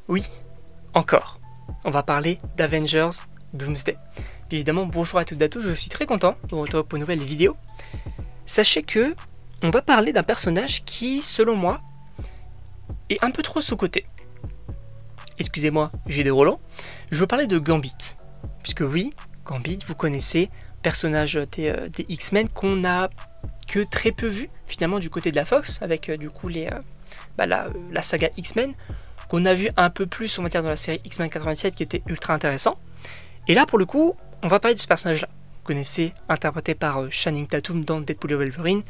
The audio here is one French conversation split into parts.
Oui, encore. On va parler d'Avengers Doomsday. Évidemment, bonjour à toutes et à tous, je suis très content de vous retrouver pour une nouvelle vidéo. Sachez que on va parler d'un personnage qui, selon moi, est un peu trop sous-coté. Excusez-moi, j'ai des relents. Je veux parler de Gambit. Puisque oui, Gambit, vous connaissez, personnage des X-Men qu'on a que très peu vu, finalement, du côté de la Fox, avec du coup la saga X-Men, qu'on a vu un peu plus, on va dire, dans la série X-Men 87, qui était ultra intéressant. Et là, pour le coup, on va parler de ce personnage-là. Vous connaissez, interprété par Channing Tatum dans Deadpool et Wolverine.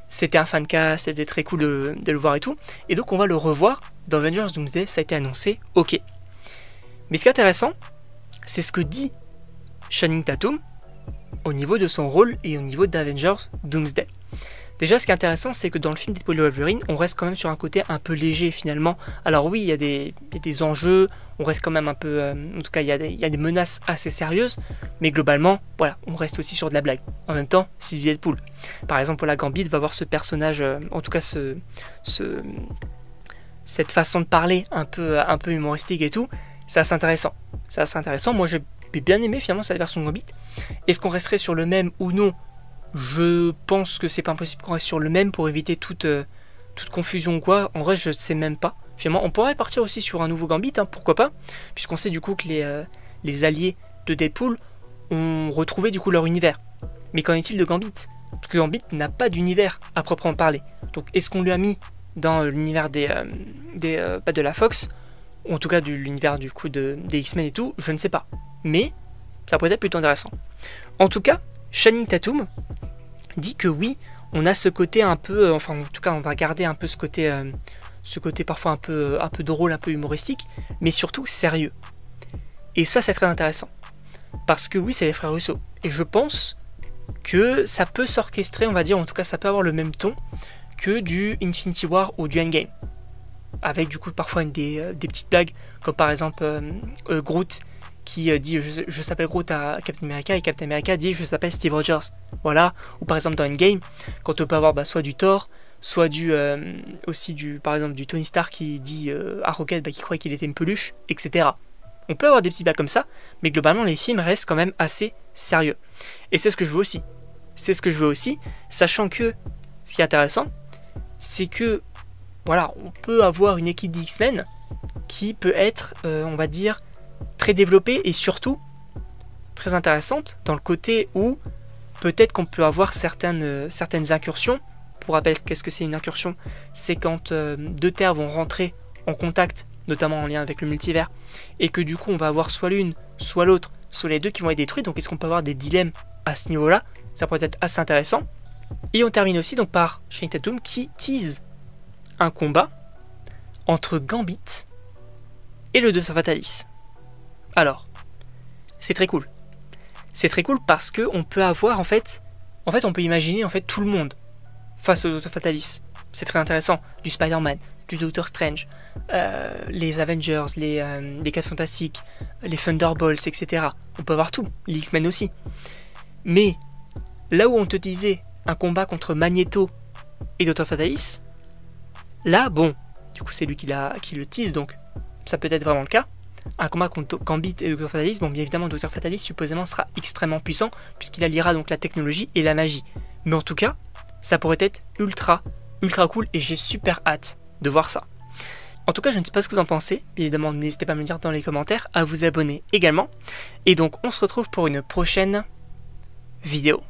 C'était un fancast, c'était très cool de le voir et tout. Et donc, on va le revoir dans Avengers Doomsday, ça a été annoncé, ok. Mais ce qui est intéressant, c'est ce que dit Channing Tatum au niveau de son rôle et au niveau d'Avengers Doomsday. Déjà, ce qui est intéressant, c'est que dans le film Deadpool et Wolverine, on reste quand même sur un côté un peu léger finalement. Alors oui, il y a des enjeux, on reste quand même un peu... en tout cas, il y a des menaces assez sérieuses, mais globalement, voilà, on reste aussi sur de la blague. En même temps, c'est du Deadpool. Par exemple, la Gambit va avoir ce personnage, en tout cas cette façon de parler un peu humoristique et tout, c'est assez intéressant. C'est assez intéressant. Moi, j'ai bien aimé finalement cette version Gambit. Est-ce qu'on resterait sur le même ou non ? Je pense que c'est pas impossible qu'on reste sur le même pour éviter toute confusion ou quoi. En vrai, je sais même pas. Finalement, on pourrait partir aussi sur un nouveau Gambit, hein, pourquoi pas, puisqu'on sait du coup que les alliés de Deadpool ont retrouvé du coup leur univers. Mais qu'en est-il de Gambit ? Parce que Gambit n'a pas d'univers à proprement parler. Donc, est-ce qu'on lui a mis dans l'univers de la Fox, ou en tout cas de l'univers du coup des X-Men et tout ? Je ne sais pas. Mais ça pourrait être plutôt intéressant. En tout cas, Channing Tatum dit que oui, on a ce côté un peu, enfin en tout cas on va garder un peu ce côté parfois un peu drôle, un peu humoristique, mais surtout sérieux. Et ça c'est très intéressant, parce que oui c'est les frères Russo, et je pense que ça peut s'orchestrer, on va dire, en tout cas ça peut avoir le même ton que du Infinity War ou du Endgame, avec du coup parfois des petites blagues, comme par exemple Groot qui dit je s'appelle Groot à Captain America, et Captain America dit je s'appelle Steve Rogers. Voilà. Ou par exemple dans Endgame, quand on peut avoir soit du Thor, soit par exemple du Tony Stark qui dit à Rocket qu'il croyait qu'il était une peluche, etc. On peut avoir des petits blagues comme ça, mais globalement les films restent quand même assez sérieux. Et c'est ce que je veux aussi. C'est ce que je veux aussi, sachant que ce qui est intéressant, c'est que voilà, on peut avoir une équipe d'X-Men qui peut être, on va dire, très développée et surtout très intéressante dans le côté où peut-être qu'on peut avoir certaines incursions. Pour rappel, qu'est-ce que c'est une incursion ? C'est quand deux terres vont rentrer en contact, notamment en lien avec le multivers, et que du coup on va avoir soit l'une, soit l'autre, soit les deux qui vont être détruits. Donc est-ce qu'on peut avoir des dilemmes à ce niveau-là ? Ça pourrait être assez intéressant. Et on termine aussi donc par Channing Tatum qui tease un combat entre Gambit et le Dr Fatalis. Alors, c'est très cool. C'est très cool parce que on peut avoir en fait on peut imaginer en fait tout le monde face au Dr Fatalis. C'est très intéressant. Du Spider-Man, du Doctor Strange, les Avengers, les 4 Fantastiques, les Thunderbolts, etc. On peut avoir tout. Les X-Men aussi. Mais là où on te disait un combat contre Magneto et Dr Fatalis, là bon, du coup c'est lui qui le tease, donc ça peut être vraiment le cas. Un combat contre Gambit et Dr Fatalis, bon bien évidemment Dr Fatalis supposément sera extrêmement puissant puisqu'il alliera donc la technologie et la magie. Mais en tout cas, ça pourrait être ultra cool et j'ai super hâte de voir ça. En tout cas, je ne sais pas ce que vous en pensez, évidemment n'hésitez pas à me le dire dans les commentaires, à vous abonner également. Et donc on se retrouve pour une prochaine vidéo.